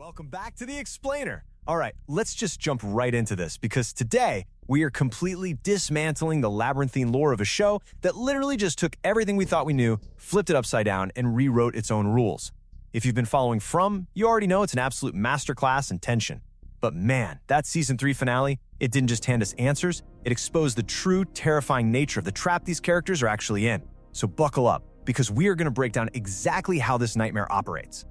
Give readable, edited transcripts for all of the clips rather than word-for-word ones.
Welcome back to The Explainer. All right, let's just jump right into this because today we are completely dismantling the labyrinthine lore of a show that literally just took everything we thought we knew, flipped it upside down, and rewrote its own rules. If you've been following From, you already know it's an absolute masterclass in tension. But man, that Season 3 finale, it didn't just hand us answers, it exposed the true, terrifying nature of the trap these characters are actually in. So buckle up, because we are going to break down exactly how this nightmare operates.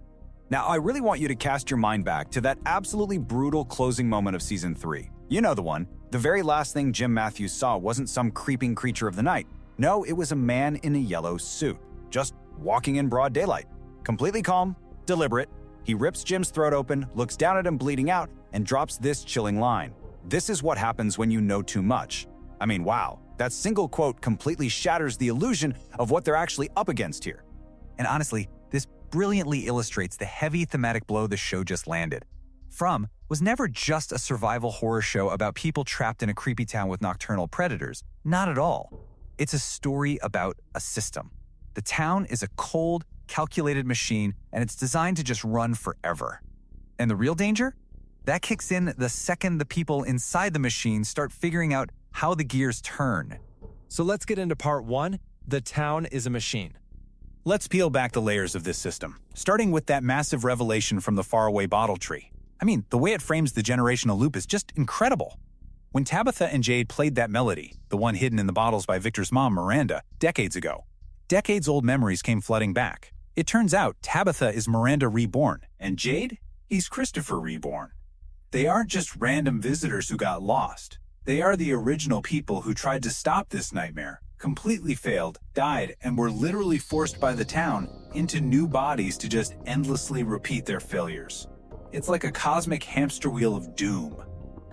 Now, I really want you to cast your mind back to that absolutely brutal closing moment of Season 3. You know the one. The very last thing Jim Matthews saw wasn't some creeping creature of the night. No, it was a man in a yellow suit, just walking in broad daylight. Completely calm, deliberate. He rips Jim's throat open, looks down at him bleeding out, and drops this chilling line. This is what happens when you know too much. I mean, wow. That single quote completely shatters the illusion of what they're actually up against here. And honestly, this brilliantly illustrates the heavy thematic blow the show just landed. From was never just a survival horror show about people trapped in a creepy town with nocturnal predators. Not at all. It's a story about a system. The town is a cold, calculated machine, and it's designed to just run forever. And the real danger? That kicks in the second the people inside the machine start figuring out how the gears turn. So let's get into part 1, The Town is a Machine. Let's peel back the layers of this system, starting with that massive revelation from the faraway bottle tree. I mean, the way it frames the generational loop is just incredible. When Tabitha and Jade played that melody, the one hidden in the bottles by Victor's mom, Miranda, decades ago, decades-old memories came flooding back. It turns out Tabitha is Miranda reborn, and Jade? He's Christopher reborn. They aren't just random visitors who got lost. They are the original people who tried to stop this nightmare, completely failed, died, and were literally forced by the town into new bodies to just endlessly repeat their failures. It's like a cosmic hamster wheel of doom.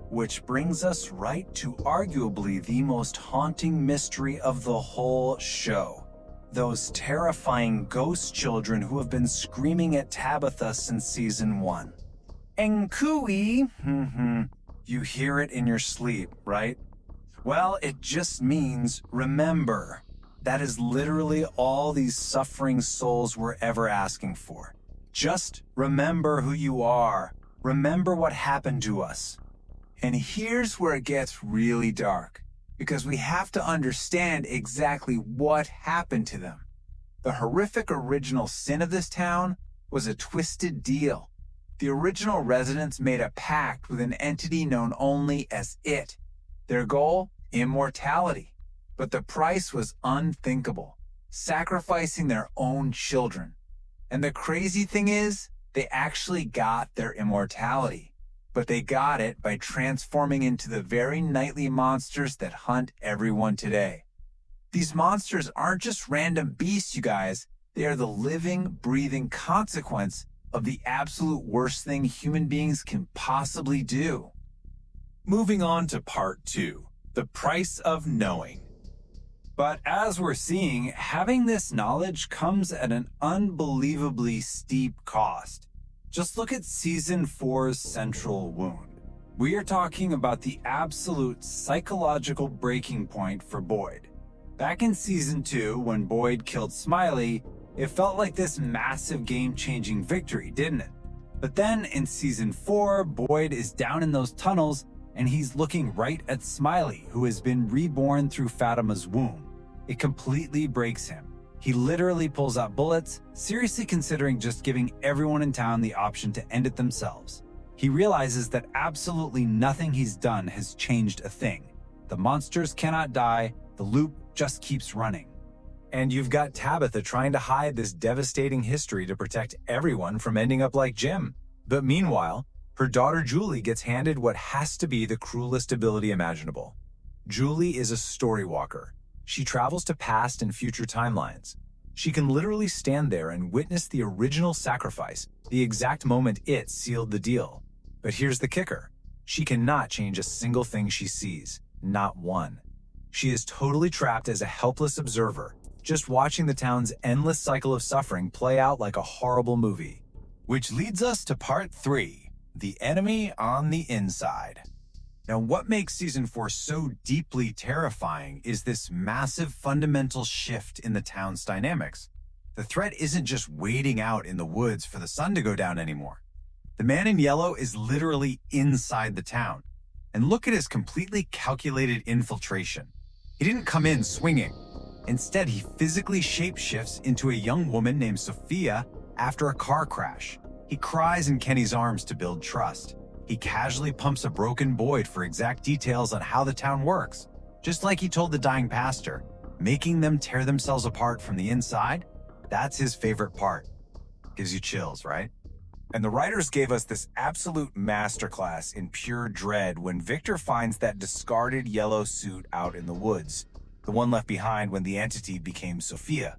Which brings us right to arguably the most haunting mystery of the whole show. Those terrifying ghost children who have been screaming at Tabitha since Season 1. Enkui, you hear it in your sleep, right? Well, it just means remember. That is literally all these suffering souls were ever asking for. Just remember who you are. Remember what happened to us. And here's where it gets really dark, because we have to understand exactly what happened to them. The horrific original sin of this town was a twisted deal. The original residents made a pact with an entity known only as It. Their goal? Immortality. But the price was unthinkable, sacrificing their own children. And the crazy thing is, they actually got their immortality. But they got it by transforming into the very nightly monsters that hunt everyone today. These monsters aren't just random beasts, you guys. They are the living, breathing consequence of the absolute worst thing human beings can possibly do. Moving on to part 2. The price of knowing. But as we're seeing, having this knowledge comes at an unbelievably steep cost. Just look at Season 4's central wound. We are talking about the absolute psychological breaking point for Boyd. Back in Season 2, when Boyd killed Smiley, it felt like this massive game-changing victory, didn't it? But then in Season 4, Boyd is down in those tunnels and he's looking right at Smiley, who has been reborn through Fatima's womb. It completely breaks him. He literally pulls out bullets, seriously considering just giving everyone in town the option to end it themselves. He realizes that absolutely nothing he's done has changed a thing. The monsters cannot die, the loop just keeps running. And you've got Tabitha trying to hide this devastating history to protect everyone from ending up like Jim. But meanwhile, her daughter Julie gets handed what has to be the cruelest ability imaginable. Julie is a story walker. She travels to past and future timelines. She can literally stand there and witness the original sacrifice, the exact moment It sealed the deal. But here's the kicker. She cannot change a single thing she sees, not one. She is totally trapped as a helpless observer, just watching the town's endless cycle of suffering play out like a horrible movie. Which leads us to part 3. The enemy on the inside. Now, what makes Season 4 so deeply terrifying is this massive fundamental shift in the town's dynamics. The threat isn't just waiting out in the woods for the sun to go down anymore. The man in yellow is literally inside the town. And look at his completely calculated infiltration. He didn't come in swinging. Instead, he physically shapeshifts into a young woman named Sophia after a car crash. He cries in Kenny's arms to build trust. He casually pumps a broken Boyd for exact details on how the town works, just like he told the dying pastor, making them tear themselves apart from the inside. That's his favorite part. Gives you chills, right? And the writers gave us this absolute masterclass in pure dread when Victor finds that discarded yellow suit out in the woods, the one left behind when the entity became Sophia.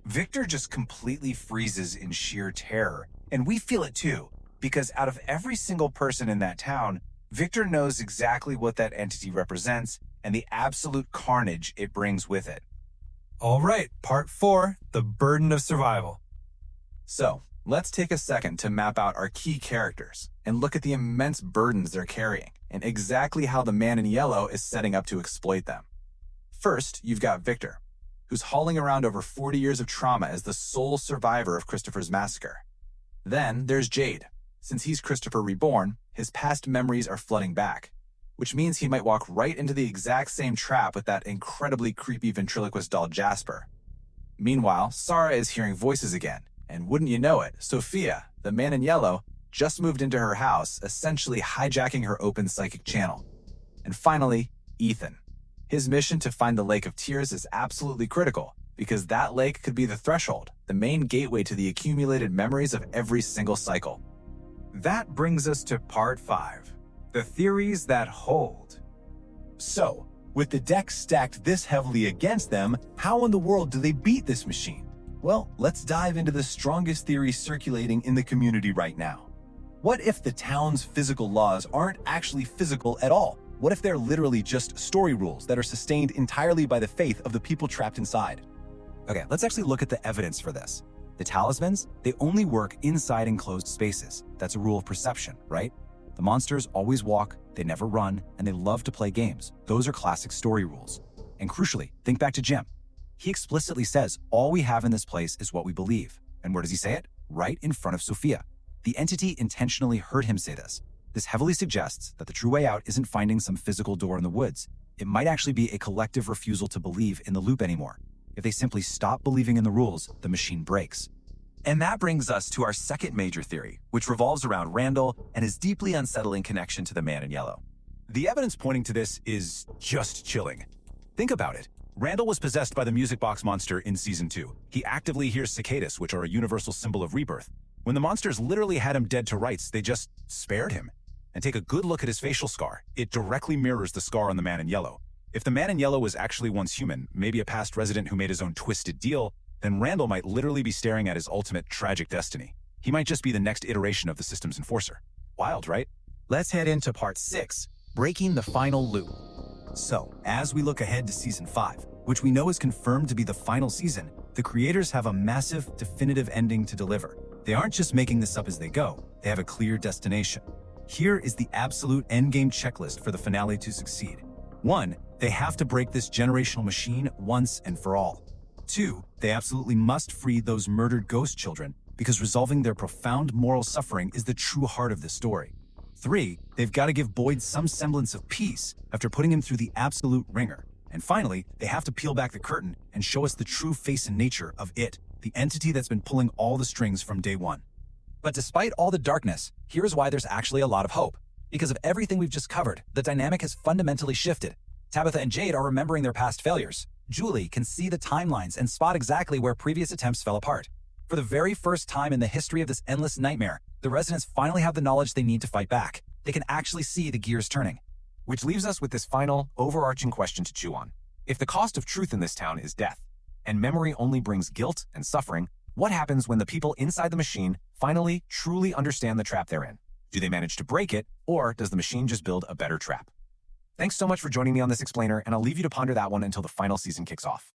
Victor just completely freezes in sheer terror, and we feel it too, because out of every single person in that town, Victor knows exactly what that entity represents and the absolute carnage it brings with it. All right, part 4, the burden of survival. So, let's take a second to map out our key characters and look at the immense burdens they're carrying and exactly how the man in yellow is setting up to exploit them. First, you've got Victor, who's hauling around over 40 years of trauma as the sole survivor of Christopher's massacre. Then there's Jade. Since he's Christopher reborn, his past memories are flooding back, which means he might walk right into the exact same trap with that incredibly creepy ventriloquist doll Jasper. Meanwhile, Sara is hearing voices again, and wouldn't you know it, Sophia, the man in yellow, just moved into her house, essentially hijacking her open psychic channel. And finally, Ethan. His mission to find the Lake of Tears is absolutely critical, because that lake could be the threshold, the main gateway to the accumulated memories of every single cycle. That brings us to part 5, the theories that hold. So, with the deck stacked this heavily against them, how in the world do they beat this machine? Well, let's dive into the strongest theory circulating in the community right now. What if the town's physical laws aren't actually physical at all? What if they're literally just story rules that are sustained entirely by the faith of the people trapped inside? Okay, let's actually look at the evidence for this. The talismans, they only work inside enclosed spaces. That's a rule of perception, right? The monsters always walk, they never run, and they love to play games. Those are classic story rules. And crucially, think back to Jim. He explicitly says, all we have in this place is what we believe. And where does he say it? Right in front of Sophia. The entity intentionally heard him say this. This heavily suggests that the true way out isn't finding some physical door in the woods. It might actually be a collective refusal to believe in the loop anymore. If they simply stop believing in the rules, the machine breaks. And that brings us to our second major theory, which revolves around Randall and his deeply unsettling connection to the man in yellow. The evidence pointing to this is just chilling. Think about it. Randall was possessed by the music box monster in Season 2. He actively hears cicadas, which are a universal symbol of rebirth. When the monsters literally had him dead to rights, they just spared him. And take a good look at his facial scar. It directly mirrors the scar on the man in yellow. If the man in yellow was actually once human, maybe a past resident who made his own twisted deal, then Randall might literally be staring at his ultimate tragic destiny. He might just be the next iteration of the system's enforcer. Wild, right? Let's head into part 6, breaking the final loop. So, as we look ahead to Season 5, which we know is confirmed to be the final season, the creators have a massive, definitive ending to deliver. They aren't just making this up as they go, they have a clear destination. Here is the absolute endgame checklist for the finale to succeed. 1, they have to break this generational machine once and for all. 2, they absolutely must free those murdered ghost children, because resolving their profound moral suffering is the true heart of this story. 3, they've got to give Boyd some semblance of peace after putting him through the absolute ringer. And finally, they have to peel back the curtain and show us the true face and nature of it, the entity that's been pulling all the strings from day one. But despite all the darkness, here's why there's actually a lot of hope. Because of everything we've just covered, the dynamic has fundamentally shifted. Tabitha and Jade are remembering their past failures. Julie can see the timelines and spot exactly where previous attempts fell apart. For the very first time in the history of this endless nightmare, the residents finally have the knowledge they need to fight back. They can actually see the gears turning. Which leaves us with this final, overarching question to chew on. If the cost of truth in this town is death, and memory only brings guilt and suffering, what happens when the people inside the machine finally, truly understand the trap they're in? Do they manage to break it, or does the machine just build a better trap? Thanks so much for joining me on this explainer, and I'll leave you to ponder that one until the final season kicks off.